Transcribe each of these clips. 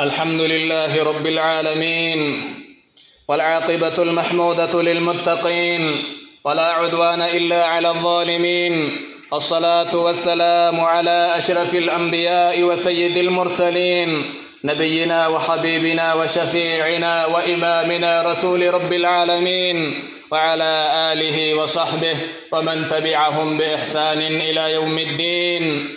الحمد لله رب العالمين، والعاقبة المحمودة للمتقين، ولا عدوان إلا على الظالمين. الصلاة والسلام على أشرف الأنبياء وسيد المرسلين، نبينا وحبيبنا وشفيعنا وإمامنا رسول رب العالمين، وعلى آله وصحبه ومن تبعهم بإحسان إلى يوم الدين.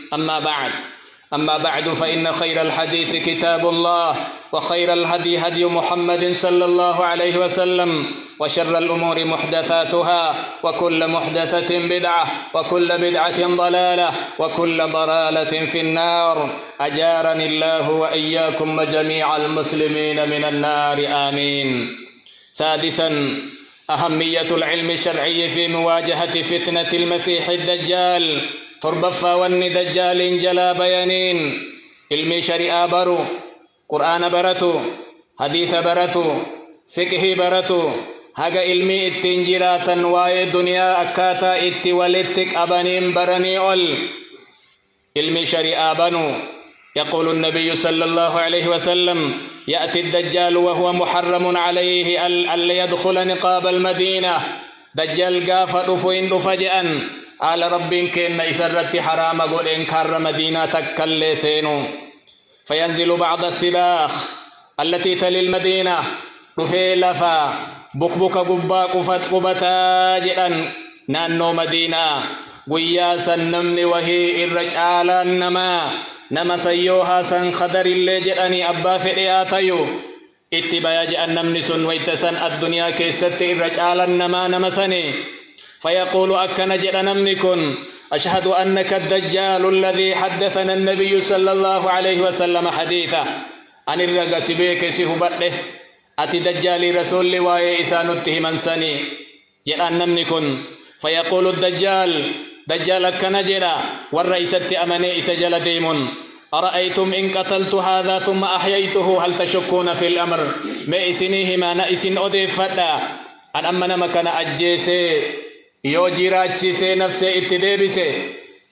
أما بعد فإن خير الحديث كتاب الله، وخير الهدي هدي محمد صلى الله عليه وسلم، وشر الأمور محدثاتها، وكل محدثة بدعة، وكل بدعة ضلالة، وكل ضلالة في النار. أجارني الله وإياكم وجميع المسلمين من النار، آمين. سادسا، أهمية العلم الشرعي في مواجهة فتنة المسيح الدجال. تربفا وني دجال جلا بيانين علمي شريعة برو، قرآن برتو، حديث برتو، فقه برتو، هاga علمي التنجيراتا واي الدنيا أكاتا اتي ولتك أبانين برني علمي شريعة بنو. يقول النبي صلى الله عليه وسلم: يأتي الدجال وهو محرم عليه أن يدخل نقاب المدينة. دجال قافة رفوين رفجأن على ربين كن يسرت حرام قولين كار مدينة تكالي سينو. فينزل بعض السباخ التي تلي المدينة رفي لفا بكبك قبا قفت قبتا جئا نانو مدينة قياسا نمني وهي الرجالا نما سيوها سن خدر اللي جئني أبا فئياتيو اتبايا جئن نمني سن ويتسن الدنيا كيست الرجالا نما سني. فيقول أكن جئ نمنكن: أشهد أنك الدجال الذي حدثنا النبي صلى الله عليه وسلم حديثا. أن الرقص بيك سهبته أتي دجال رسول واي إسان اتهمن سني جئ نمنكن. فيقول الدجال أكن جئ والرئيسة أمني إسجل ديمون: أرأيتم إن قتلت هذا ثم أحييته هل تشكون في الأمر؟ ما إسنيه ما نئسن أضيف فتا أن أمن مكان أجيسي يو جيراتشيسي نفسي اتديبسي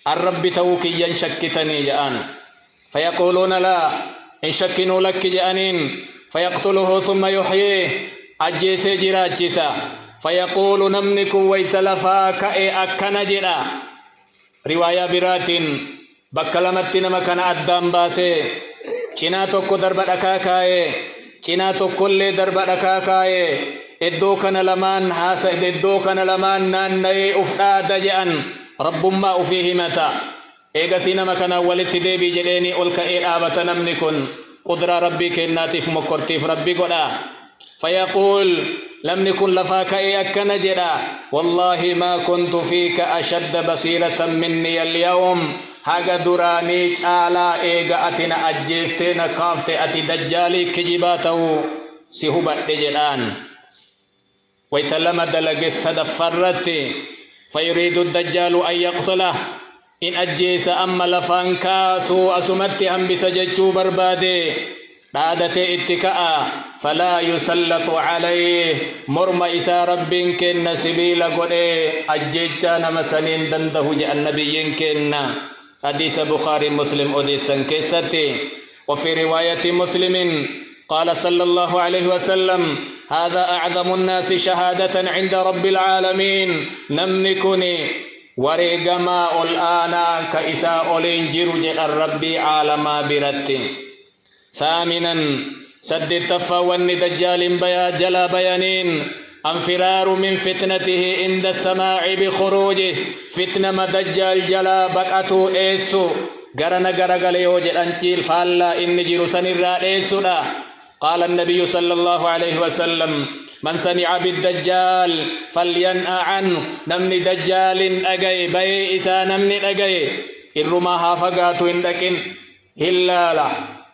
الرب توكي ينشكتني جآن. فيقولون: لا، إن شكنوا لك جآنين. فيقتله ثم يحييه أجيسي جيراتشيسا. فيقول: نمنك ويتلفاك أكن جرا. رواية برات بكلمتنا مكان أدام باسي چنا توكو درب دكاكاي چنا توكو اللي درب دكاكاي iddoo kana lamaan haasa iddoo kana lamaan naanna'ee uf dhaada je'an rabbummaa ufii himata. eegasii nama kana walitti deebii jedheeni ol ka'ee dhaabata namni kun qudraa rabbii kennaatiif mokkortiif rabbi godha. fayaquul namni kun lafaa ka'ee akkana jedha: wallaahi maa kuntu fiika ashadda basiiratan minni alyawm. haga duraanii caalaa eega ati na ajjeeftee na kaafte ati dajjaalii kijibaa ta'uu si hubadhe jedhaan. ويتلم دلق السدفرت فيريد الدجال أن يقتله إن أجيس أما لفانكا سوء سمت أم بسججو بربادي عادة اتكاء فلا يسلط عليه مرم إسا رب كن سبيل قرئ أجيجان مسنين دنده جاء النبي كن. حديث بخاري مسلم أديسا كيستي. وفي رواية مسلم قال صلى الله عليه وسلم: هذا أعظم الناس شهادة عند رب العالمين. نمنكني وريقما الآن كإساء الإنجير جل الرب عالما برت. ثامنا، سد التفا والندجال بيا جلا بيانين. انفرار من فتنته عند السماع بخروجه. فتنة مدجال جلا بقاتو إيسو غرنا غرغل يوجد أنجيل فالا إن جيروسن الرئيسو. قال النبي صلى الله عليه وسلم: من سمع بالدجال فلينأ عنه. نمني دجال أجي بي إسا نمني أجي إرماها فقاتو إندكين هلالا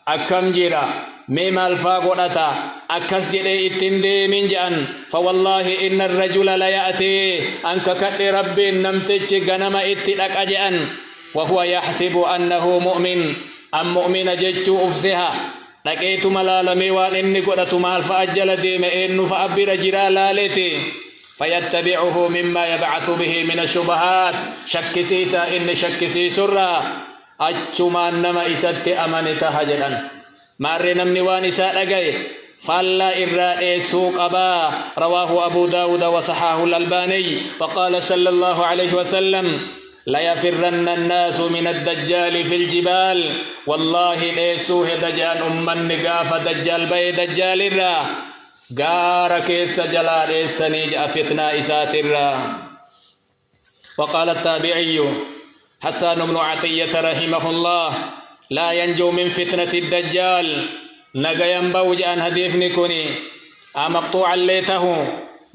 أكم جرا ميما الفاقودتا أكس جري اتندي من جأن. فوالله إن الرجل لا يأتي أنك كد ربي نمتج غنم اتلك أجأن وهو يحسب أنه مؤمن أم مؤمن ججو أفسها. لكيت ملالمي وان إني قدت مال فأجل ديم إنه فأبر جرا لالتي فيتبعه مما يبعث به من الشبهات. شك سيسا إن شك سيسرا أجتما نما إسات أمانتها جدا مار نمني وانساء لقي فلا إرى سوق أبا. رواه أبو داود وصححه الألباني. وقال صلى الله عليه وسلم لا يفرن الناس من الدجال في الجبال. والله ليسوه دجال النقاف دجال بي دجال الرا غارك سجلال السنيج فتنة إسات الرا. وقال التابعي حسان بن عطية رحمه الله لا ينجو من فتنة الدجال نجا ينبوج أن هديفني كوني مقطوعا ليته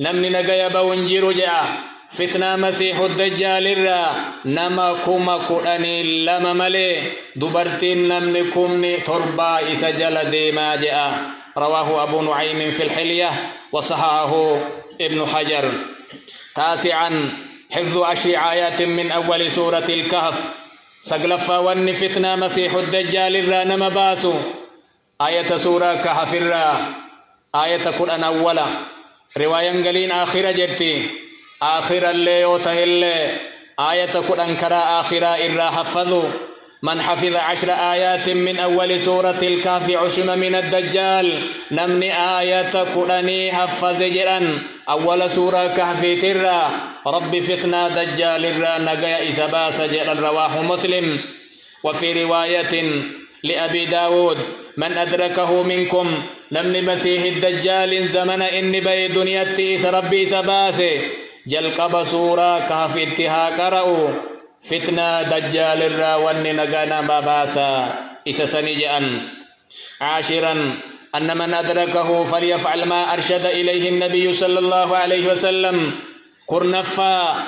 نمني نجا يبونجر جاء فتنة مسيح الدجال الرا نما كوما كوراني لما ملي دبرتين نمني كومني تربا إسجل ديما جاء. رواه أبو نعيم في الحلية وصححه ابن حجر. تاسعا حفظ 10 آيات من أول سورة الكهف. سقلفا ون فتنة مسيح الدجال الرا نما باسو آية سورة كهف الرا آية قرآن أولا رواية قلين آخرة جرتي آخر اللي يوتهل آية قرآن كرا آخرة إرا حفظوا. من حفظ 10 آيات من أول سورة الكهف عشم من الدجال نمني آية قرآن حفظ جرا أول سورة كهف ترى رب فتنة دجال الرا نقيا إسباس جرا. رواه مسلم. وفي رواية لأبي داود من أدركه منكم نمني مسيح الدجال زمن إني بي دنياتي إس ربي سباسي جلقب سورة كهف اتها قرأوا فتنة دجال الرا وني نقانا باباسا إس سنجأن. عاشرا أن من أدركه فليفعل ما أرشد إليه النبي صلى الله عليه وسلم كرنفا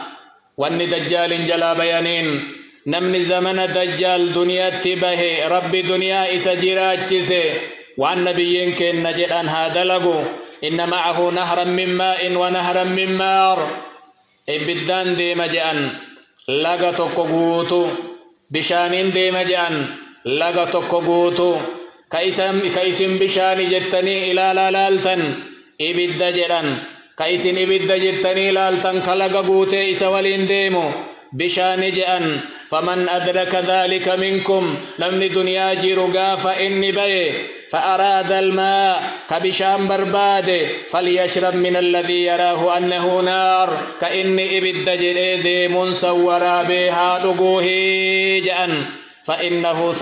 وني دجال جلا بيانين نمني زمن دجال دنيا تبه ربي دنيا إس جراجسه وعن نبيين كن نجد أن هذا لغو إن معه نهرا من ماء ونهرا من مار إبدان دي مجأن لغا تقوغوتو بشانين دي مجأن لغا تقوغوتو كيسم بشاني جتني إلى لالتن إبد جران كيسن إبد جتني لالتن كلغا غوتي إسوالين ديمو بشان جأن. فمن أدرك ذلك منكم نمني دنيا جيرغا فإني بي فأراد الماء كبشان برباد فليشرب من الذي يراه أنه نار كإني إبد جريد منصورا بها لقوه جأن فإنه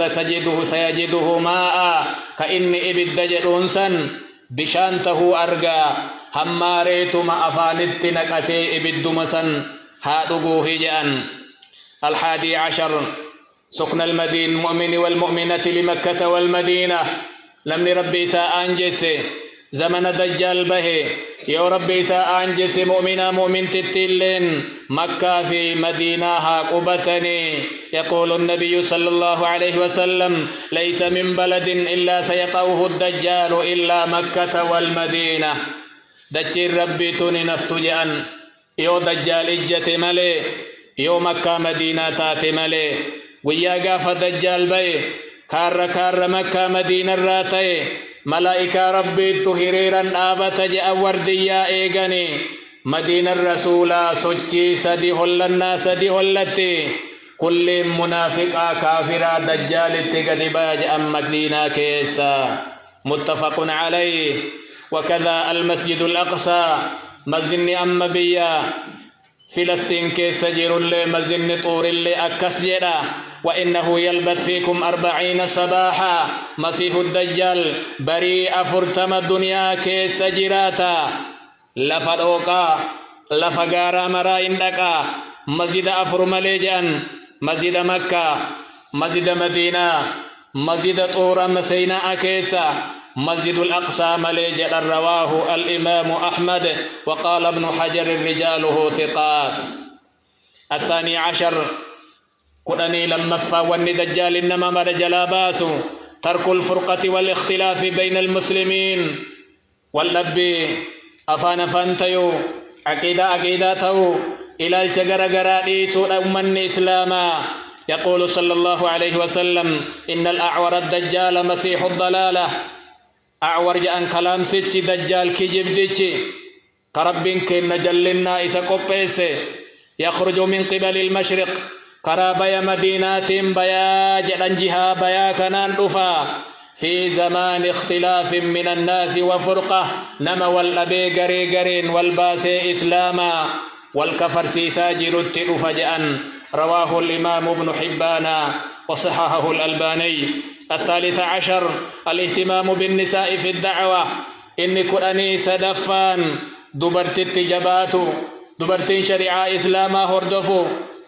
سيجده ماء كإني إبد جرونسا بشانته أرقى هماريت ما أفانت نكتي إبد مسن هادقوه جأن. 11 سكن المدين المؤمن والمؤمنة لمكة والمدينة لم ربي سأنجس زمن دجال به يا ربي سأنجس مؤمنا مؤمن تتلين مكة في مدينة قبتني. يقول النبي صلى الله عليه وسلم ليس من بلد إلا سيطوه الدجال إلا مكة والمدينة. دجال ربي توني نفتجأن يو دجال إجت ملي يو مكة مدينة تات ملي ويا قاف دجال بي كار مكة مدينة راتي ملائكة ربي تهريرا آبت جاء ورديا إيغاني مدينة الرسول سجي سدي هلنا سدي هلتي كل منافقة كافرة دجال تقنباج أم مدينة كيسا. متفق عليه. وكذا المسجد الأقصى مسجد أم بيا فلسطين كيس جير اللي مسجد طور اللي أكسجرا. وإنه يلبث فيكم 40 صباحا مسيح الدجال بريء فرتم الدنيا كيس جراتا لفدوكا لفقارا مراين دكا مسجد أفر مليجان مسجد مكة مسجد مدينة مسجد طور مسينا كيسا مسجد الأقصى مليجل. رواه الإمام أحمد. وقال ابن حجر رجاله ثقات. 12 قراني لما فاوني دجال إنما مرجلا باسو ترك الفرقة والاختلاف بين المسلمين واللبي أفان فانتيو عقيدته إلى الجغرغرادي سوء أمن إسلاما. يقول صلى الله عليه وسلم إن الأعور الدجال مسيح الضلالة. أعور جأن كلام سيتي دجال كجب ديتي كربين كن نجلنا إسا قبيسي يخرج من قبل المشرق قرابة مدينات بيا جدن جها بيا كنان رفا في زمان اختلاف من الناس وفرقة نما والأبي قري والباسي إسلاما والكفر سيساجر التئفجأن. رواه الإمام ابن حبان وصححه الألباني. 13 الاهتمام بالنساء في الدعوة. إن كراني سدفان دبرت التجباتو دبرتين شريعة إسلاما هردفو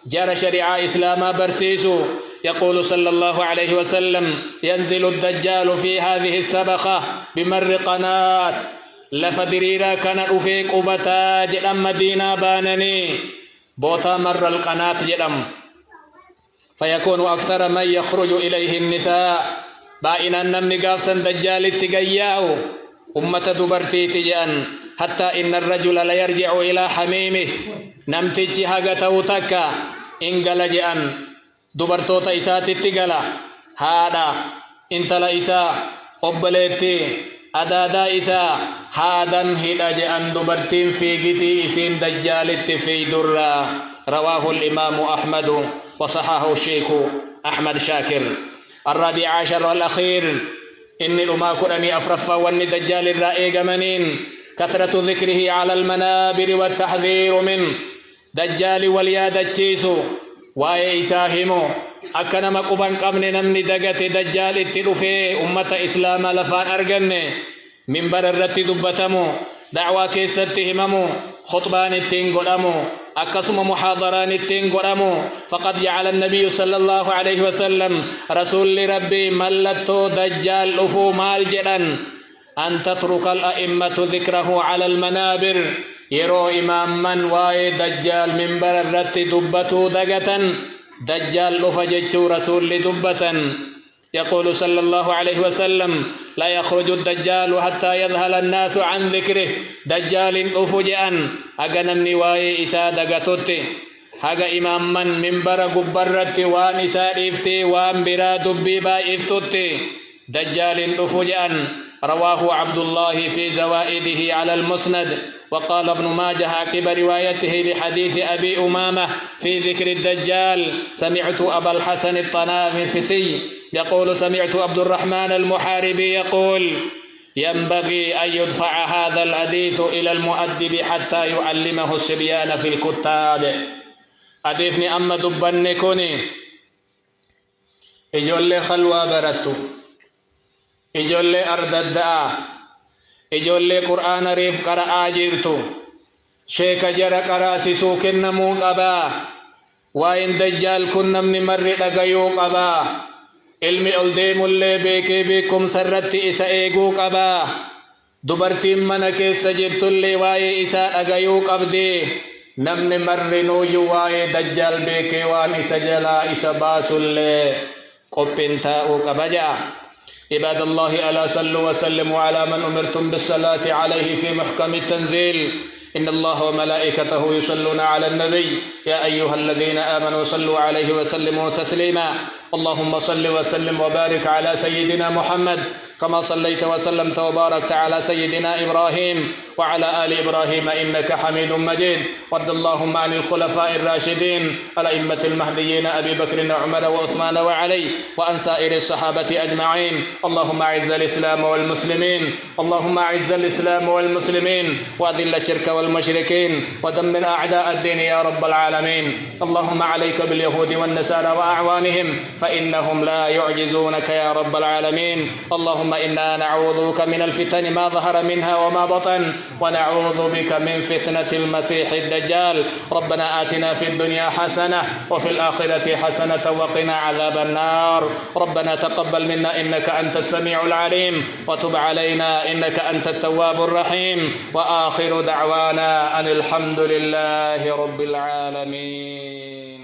جار شريعة إسلاما برسيسو. يقول صلى الله عليه وسلم ينزل الدجال في هذه السبخة بمر قناة لفدريرا كان أفيق أبتا جدام مدينة بانني بوتا مر القناة جدام فيكون أكثر من يخرج إليه النساء بائنا نمني قافسا دجال التقياو أمة دبرتي تجان حتى إن الرجل لا يرجع إلى حميمه نمتج هاقته تكا إن قل جأن دبرتوتا إسات التقلا هذا انت لا إسا قبلتي أدادا إسا هذا هدا جأن دبرتين في قتي إسين دجال في درا. رواه الإمام أحمد وصححه الشيخ أحمد شاكر. 14 والأخير إن الأمة كرني أفرفا وأن دجال الرائق منين كثرة ذكره على المنابر والتحذير من دجال والياد التيسو واي إساهمو أكنا مقبان قبن نمني دقت دجال التلفي أمة إسلام لفان أرقن من بررت دبتمو دعوة كيستهممو خطبان التنقلمو أكسم محاضران التنقلمو فقد جعل النبي صلى الله عليه وسلم رسول ربي ملتو دجال أفو مال جدا أن تترك الأئمة ذكره على المنابر يرو إمام من واي دجال من بررت دبتو دقة دجال أفجج رسول دبة. يقول صلى الله عليه وسلم لا يخرج الدجال حتى يذهل الناس عن ذكره دجال أفجأن أغنمني واي إسا دقتوتي هذا إمام من بر قبرت وان إسا إفتي وان برا دبيبا إفتوتي دجال أفجأن. رواه عبد الله في زوائده على المسند. وقال ابن ماجه عقب روايته لحديث أبي أمامة في ذكر الدجال سمعت أبا الحسن الطنافسي يقول سمعت عبد الرحمن المحاربي يقول ينبغي أن يدفع هذا الحديث إلى المؤدب حتى يعلمه الصبيان في الكتاب. أدفني أما دبني كوني إجول خلوة برتو إجول أرد الدعاء إجول قرآن ريف قرآ جيرتو شيك جر قراسي سوكن نمو قبا وإن دجال كن نمني مر لغيو قبا علمي ألديم اللي بيكي بيكم سرت إسا إيقو قبا دبرتين منك سجرت اللي واي إسا لغيو قبدي نمني مر نويو واي دجال بيكي وان إسا جلا إسا باسو اللي قبين تاو قبجا. عباد الله ألا صلوا وسلموا على من أمرتم بالصلاة عليه في محكم التنزيل إن الله وملائكته يصلون على النبي يا أيها الذين آمنوا صلوا عليه وسلموا تسليما. اللهم صل وسلم وبارك على سيدنا محمد كما صليت وسلمت وباركت على سيدنا إبراهيم وعلى آل إبراهيم إنك حميد مجيد. وارض اللهم عن الخلفاء الراشدين الأئمة المهديين أبي بكر وعمر وعثمان وعلي وعن سائر الصحابة أجمعين. اللهم أعز الإسلام والمسلمين اللهم أعز الإسلام والمسلمين وأذل الشرك والمشركين ودمر أعداء الدين يا رب العالمين. اللهم عليك باليهود والنصارى وأعوانهم فإنهم لا يعجزونك يا رب العالمين. اللهم إنا نعوذ بك من الفتن ما ظهر منها وما بطن ونعوذ بك من فتنة المسيح الدجال. ربنا آتنا في الدنيا حسنة وفي الآخرة حسنة وقنا عذاب النار. ربنا تقبل منا إنك أنت السميع العليم وتب علينا إنك أنت التواب الرحيم. وآخر دعوانا أن الحمد لله رب العالمين.